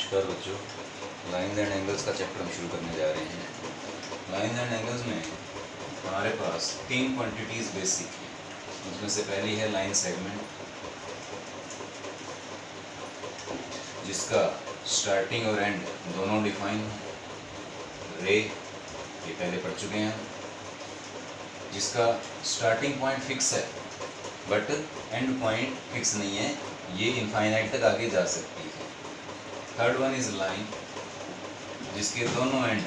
नमस्कार बच्चों, lines and angles का चैप्टर हम शुरू करने जा रहे हैं। लाइंस एंड एंगल्स में हमारे पास 3 क्वांटिटीज़ बेसिक हैं। उसमें से पहली है लाइन सेगमेंट, जिसका स्टार्टिंग और एंड दोनों डिफाइन है। रे ये पहले पढ़ चुके हैं, जिसका स्टार्टिंग पॉइंट फिक्स है बट एंड पॉइंट फिक्स नहीं है, ये इनफाइनाइट तक आगे जा सकती है। थर्ड वन इज लाइन, जिसके दोनों एंड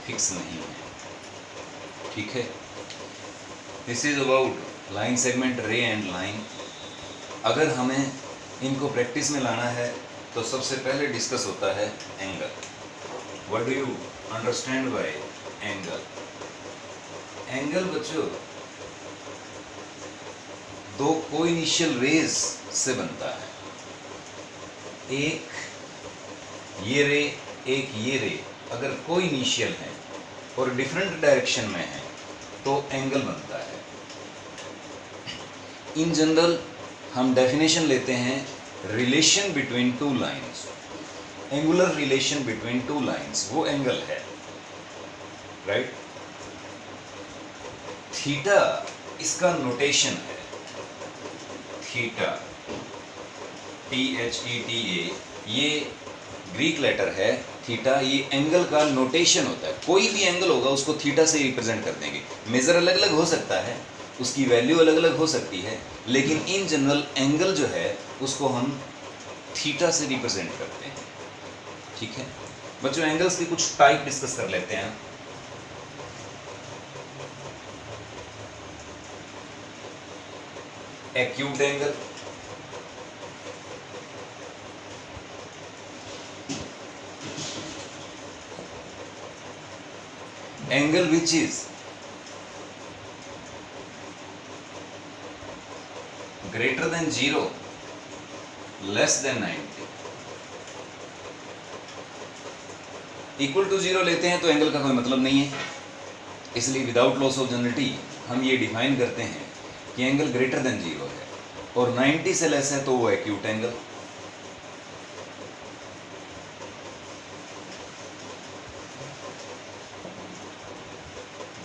फिक्स नहीं है। ठीक है, this is about line segment, रे एंड लाइन। अगर हमें इनको प्रैक्टिस में लाना है तो सबसे पहले डिस्कस होता है angle. What do you understand by angle? Angle बच्चों दो कोइनिशियल रेज से बनता है, एक ये रे एक ये रे अगर कोइनिशियल है और डिफरेंट डायरेक्शन में है तो एंगल बनता है। इन जनरल हम डेफिनेशन लेते हैं relation between two lines, angular relation between two lines, वो एंगल है, राइट। थीटा इसका नोटेशन है, थीटा THETA, ये ग्रीक लेटर है थीटा, ये एंगल का नोटेशन होता है। कोई भी एंगल होगा उसको थीटा से रिप्रेजेंट कर देंगे। मेजर अलग अलग हो सकता है, उसकी वैल्यू अलग अलग हो सकती है, लेकिन इन जनरल एंगल जो है उसको हम थीटा से रिप्रेजेंट करते हैं। ठीक है बच्चों, एंगल्स की कुछ टाइप डिस्कस कर लेते हैं। Acute angle, angle which is greater than 0 less than 90, equal to 0 लेते हैं तो एंगल का कोई मतलब नहीं है, इसलिए विदाउट लॉस ऑफ जनरलिटी हम ये डिफाइन करते हैं कि एंगल ग्रेटर देन 0 है और 90 से लेस है तो वो एक्यूट एंगल।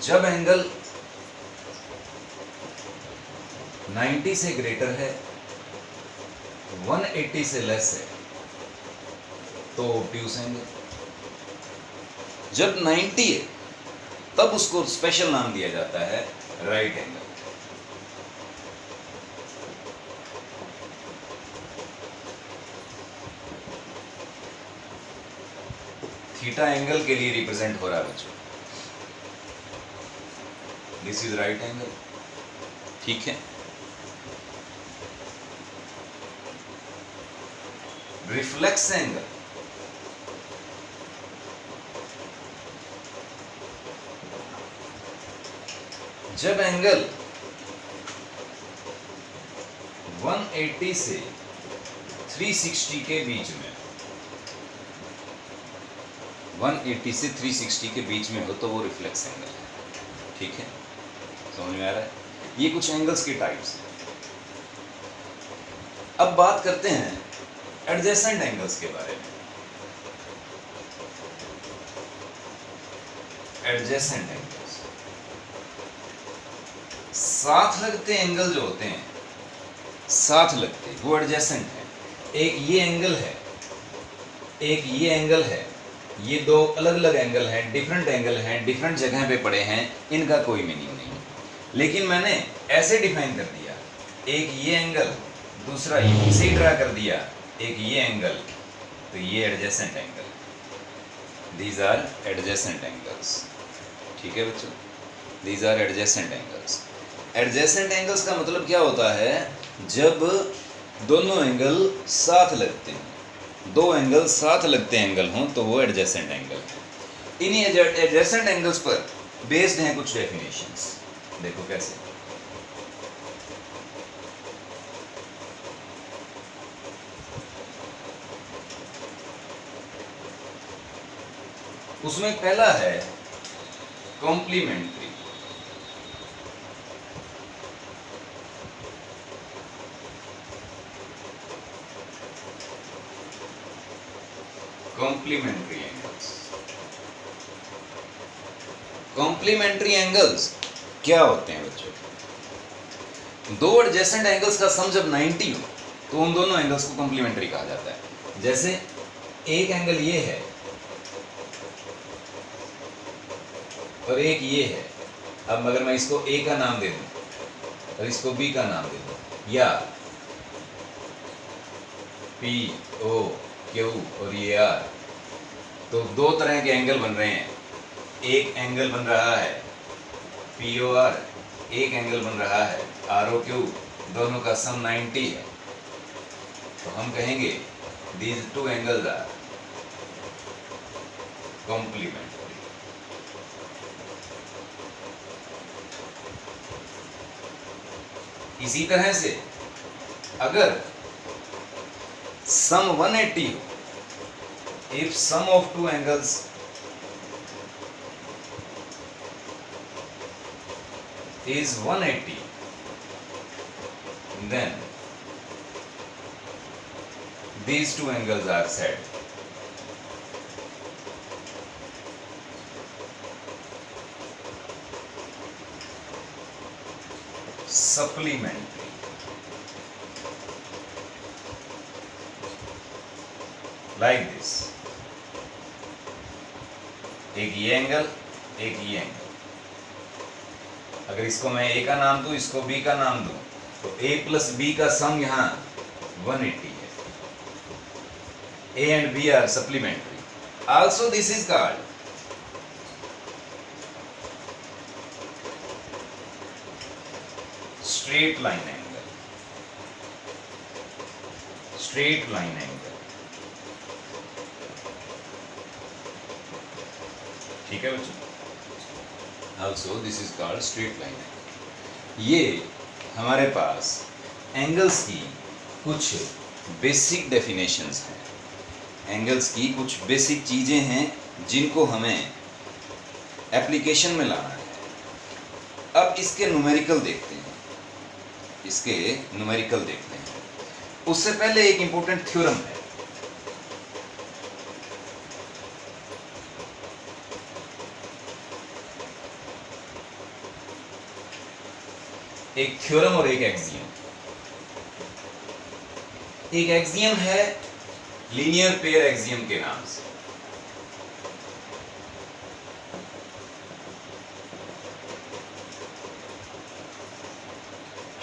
जब एंगल 90 से ग्रेटर है, 180 से लेस है तो ऑब्ट्यूस एंगल। जब 90 है तब उसको स्पेशल नाम दिया जाता है राइट एंगल। थीटा एंगल के लिए रिप्रेजेंट हो रहा है बच्चों, दिस इज राइट एंगल। ठीक है, रिफ्लेक्स एंगल, जब एंगल 180 से 360 के बीच में, 180 से 360 के बीच में हो तो वो रिफ्लेक्स एंगल है। ठीक है, समझ में आ रहा है? ये कुछ एंगल्स के टाइप्स हैं। अब बात करते हैं एडजेसेंट एंगल्स के बारे में। एडजेसेंट एंगल्स, साथ लगते एंगल जो होते हैं, साथ लगते वो एडजेसेंट है। एक ये एंगल है, एक ये एंगल है, ये दो अलग अलग एंगल हैं, डिफरेंट एंगल हैं, डिफरेंट जगह पे पड़े हैं, इनका कोई मीनिंग नहीं। लेकिन मैंने ऐसे डिफाइन कर दिया, एक ये एंगल, दूसरा इसे ड्रा कर दिया, एक ये एंगल, तो ये adjacent angle, these are adjacent angles. ठीक है बच्चों, these are adjacent angles. Adjacent angles का मतलब क्या होता है? जब दोनों एंगल साथ लगते हैं, दो एंगल साथ लगते एंगल हों तो वो एडजेसेंट एंगल है। इन्हीं एडजेसेंट एंगल्स पर बेस्ड हैं कुछ डेफिनेशंस। देखो कैसे। उसमें पहला है complementary. Complementary angles. Complementary angles क्या होते हैं बच्चों? दो एडजेसेंट एंगल्स का सम जब 90 हो तो उन दोनों एंगल्स को कॉम्प्लीमेंट्री कहा जाता है। जैसे एक एंगल ये है और एक ये है। अब अगर मैं इसको ए का नाम दे दूं और इसको बी का नाम दे दूं, या पी ओ क्यू और ये आर, तो दो तरह के एंगल बन रहे हैं। एक एंगल बन रहा है पी ओ आर, एक एंगल बन रहा है आर ओ क्यू, दोनों का सम 90 है। तो हम कहेंगे these two angles are complementary। इसी तरह से अगर सम 180 हो, if sum of two angles is 180, then these two angles are said supplementary। like this, एक ये एंगल, एक ये एंगल। अगर इसको मैं ए का नाम दूं, इसको बी का नाम दूं, तो ए प्लस बी का सम यहां 180 है। A and B are supplementary। Also this is called straight line angle। straight line angle, ठीक है बच्चों? Also this is called straight line angle। ये हमारे पास एंगल्स की कुछ बेसिक डेफिनेशंस हैं। एंगल्स की कुछ बेसिक चीज़ें हैं जिनको हमें एप्लीकेशन में लाना है। अब इसके न्यूमेरिकल देखते हैं, इसके न्यूमेरिकल देखते हैं। उससे पहले एक इंपॉर्टेंट थ्योरम है। एक थ्योरम और एक एक्सियम। एक एक्सियम है लीनियर पेयर एक्सियम के नाम से।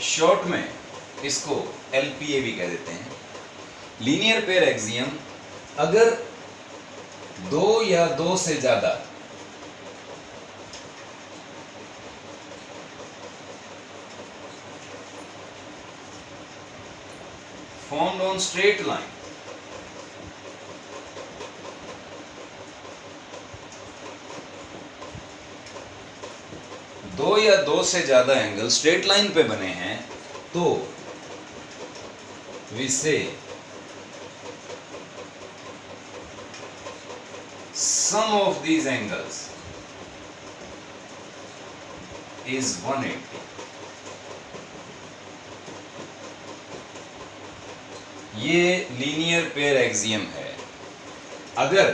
शॉर्ट में इसको LPA भी कह देते हैं। लीनियर पेयर एक्सियम अगर दो या दो से ज्यादा formed on straight line, दो या दो से ज्यादा एंगल स्ट्रेट लाइन पे बने हैं, तो we say sum of these angles is 180। ये लीनियर पेयर एक्सियम है। अगर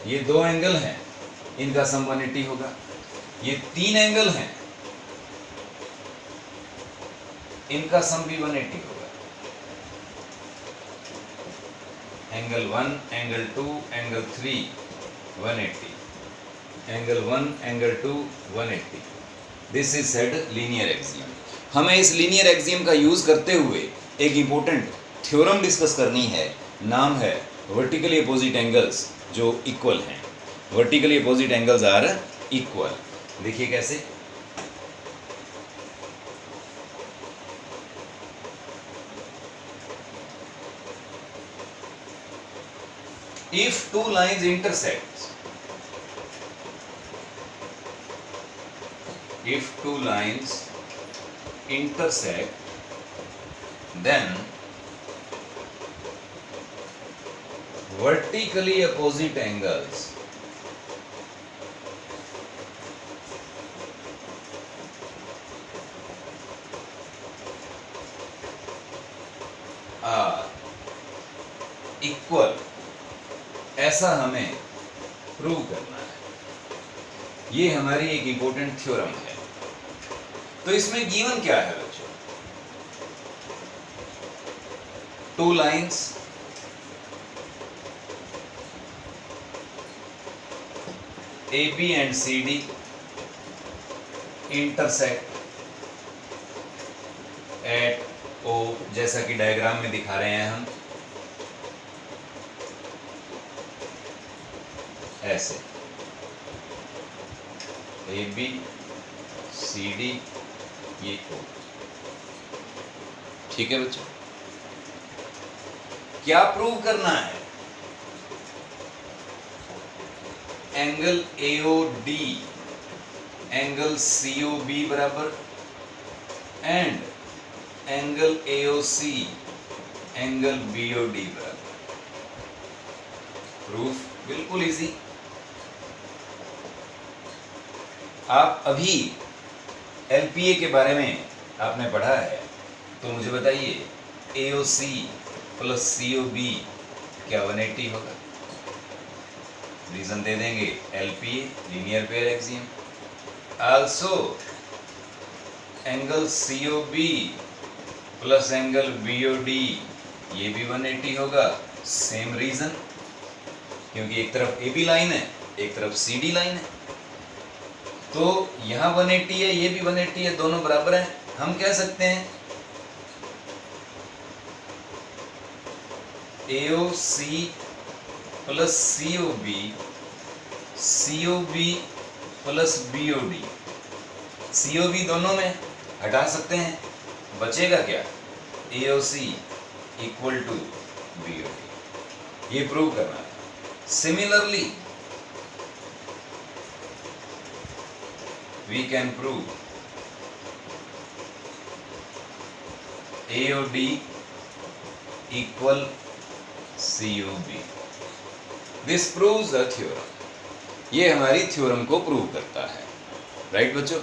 ये दो एंगल हैं, इनका सम 180 होगा। ये तीन एंगल हैं, इनका सम भी 180 होगा। Angle 1, angle 2, angle 3 180, angle 1, angle 2 180। This is said linear axiom. हमें इस लीनियर एक्सियम का यूज करते हुए एक इंपॉर्टेंट थ्योरम डिस्कस करनी है। नाम है वर्टिकली अपोजिट एंगल्स जो इक्वल हैं। Vertically opposite angles are equal. देखिए कैसे। If two lines intersect, if two lines intersect, then vertically opposite angles are equal, ऐसा हमें प्रूव करना है। ये हमारी एक इंपॉर्टेंट थ्योरम है। तो इसमें गिवन क्या है बच्चों? 2 lines AB and CD intersect at O, जैसा कि डायग्राम में दिखा रहे हैं हम, ऐसे AB CD ये O। ठीक है बच्चों, क्या प्रूव करना है? एंगल AOD एंगल COB बराबर and angle AOC angle BOD बराबर। प्रूफ बिल्कुल इजी। आप अभी LPA के बारे में आपने पढ़ा है, तो मुझे बताइए AOC प्लस COB क्या 180 होगा? रीजन दे देंगे, LPA linear pair axiom. Also angle COB plus angle BOD ये भी 180 होगा, सेम रीजन, क्योंकि एक तरफ AB लाइन है, एक तरफ CD लाइन है। तो यहाँ 180 है, ये भी 180 है, दोनों बराबर हैं। हम कह सकते हैं AOC plus COB, COB plus BOD। COB दोनों में हटा सकते हैं, बचेगा क्या? AOC equal to BOD। ये प्रूव करना है। Similarly we can prove AOD equal COB। This proves the theorem. ये हमारी थ्योरम को प्रूव करता है। राइट बच्चों,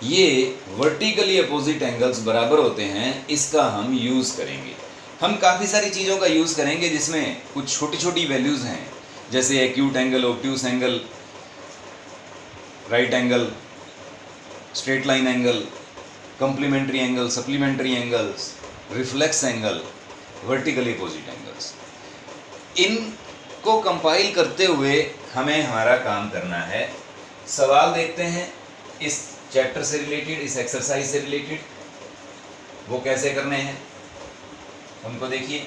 ये वर्टिकली अपोजिट एंगल्स बराबर होते हैं, इसका हम यूज करेंगे। हम काफी सारी चीजों का यूज करेंगे जिसमें कुछ छोटी छोटी वैल्यूज हैं, जैसे acute angle, obtuse angle, right angle, straight line angle, complementary angle, supplementary angles, reflex angle, vertically opposite angles. इनको कंपाइल करते हुए हमें हमारा काम करना है। सवाल देखते हैं इस चैप्टर से रिलेटेड, इस एक्सरसाइज से रिलेटेड। वो कैसे करने हैं उनको देखिए।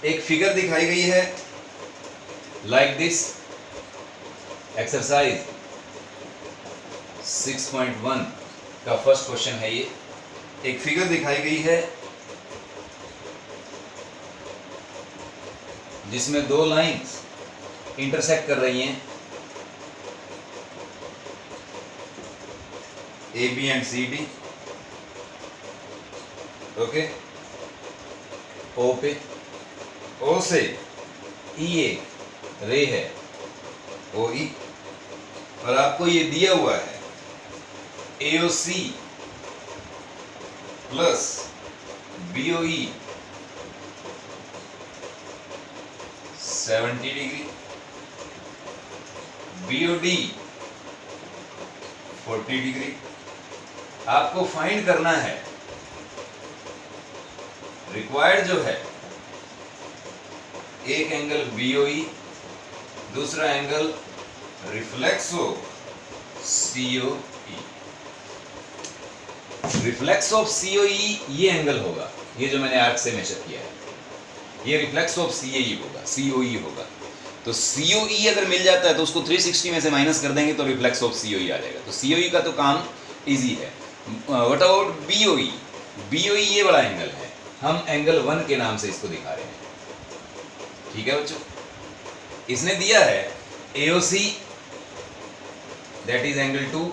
एक फिगर दिखाई गई है लाइक दिस। एक्सरसाइज 6.1 का फर्स्ट क्वेश्चन है ये। एक फिगर दिखाई गई है जिसमें दो लाइंस इंटरसेक्ट कर रही हैं, AB and CD। Okay, O पे, O से E एक रे है, OE, और आपको ये दिया हुआ है AOC plus BOE 70 degree, BOD 40 degree. आपको फाइंड करना है, रिक्वायर्ड जो है, एक एंगल BOE, दूसरा angle reflex of COE। Reflex of COE ये एंगल होगा, ये जो मैंने आर्क से मेजर किया है, ये रिफ्लेक्स ऑफ COE होगा, COE होगा। तो COE अगर मिल जाता है तो उसको 360 में से माइनस कर देंगे तो रिफ्लेक्स ऑफ COE आ जाएगा। तो COE का तो काम इजी है। What about BOE? BOE ये बड़ा एंगल है, हम एंगल 1 के नाम से इसको दिखा रहे हैं। ठीक है बच्चों, इसने दिया है AOC that is angle 2,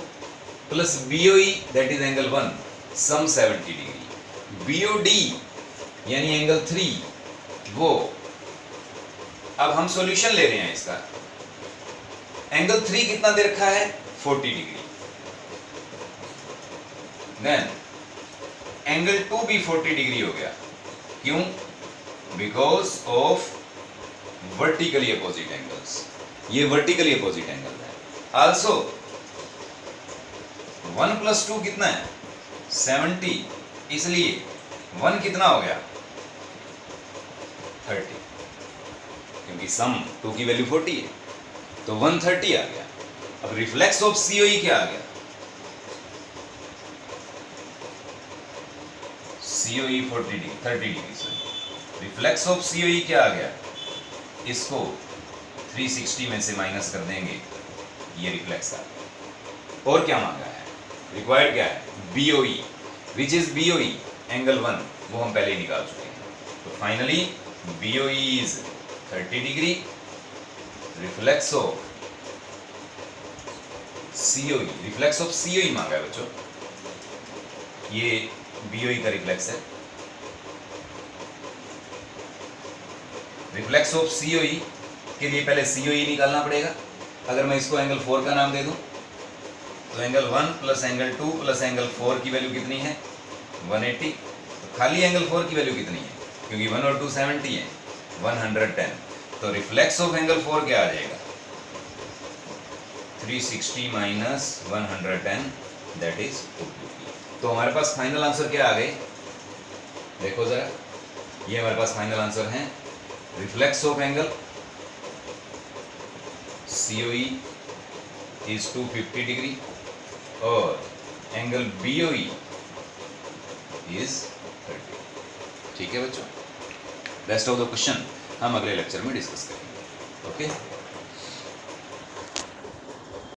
plus BOE that is angle 1 sum 70 degree, BOD यानी एंगल 3 वो। अब हम सॉल्यूशन ले रहे हैं इसका। एंगल 3 कितना दे रखा है 40 डिग्री, देन एंगल 2 भी 40 डिग्री हो गया। क्यों? Because of vertically opposite angles, ये वर्टिकली अपोजिट एंगल है। आल्सो 1 + 2 कितना है 70, इसलिए 1 कितना हो गया 30, क्योंकि सम 2 की वैल्यू 40 है, तो 130 आ गया। अब रिफ्लेक्स ऑफ COE क्या आ गया, COE 30 डिग्री से, रिफ्लेक्स ऑफ COE क्या आ गया, इसको 360 में से माइनस कर देंगे, ये रिफ्लेक्स आ गया। और क्या मांगा है, रिक्वायर्ड क्या है BOE, which is BOE angle 1, वो हम पहले ही निकाल चुके हैं। तो finally BOE is 30 degree, reflex of COE, reflex of COE मांगा है बच्चों, ये BOE का रिफ्लेक्स है। रिफ्लेक्स ऑफ COE के लिए पहले COE निकालना पड़ेगा। अगर मैं इसको एंगल 4 का नाम दे दूं तो angle 1 plus angle 2 plus angle 4 की वैल्यू कितनी है 180, तो खाली एंगल 4 की वैल्यू कितनी है, क्योंकि 1 और 2 70 है 110, तो रिफ्लेक्स ऑफ एंगल 4 क्या आ जाएगा 360 माइनस 110 दैट इज 250। तो हमारे पास फाइनल आंसर क्या आ गए, देखो जरा, ये हमारे पास फाइनल आंसर है। Reflex of angle COE is 250 degree और एंगल BOE इज 30। ठीक है बच्चों, रेस्ट ऑफ द क्वेश्चन हम अगले लेक्चर में डिस्कस करेंगे। ओके।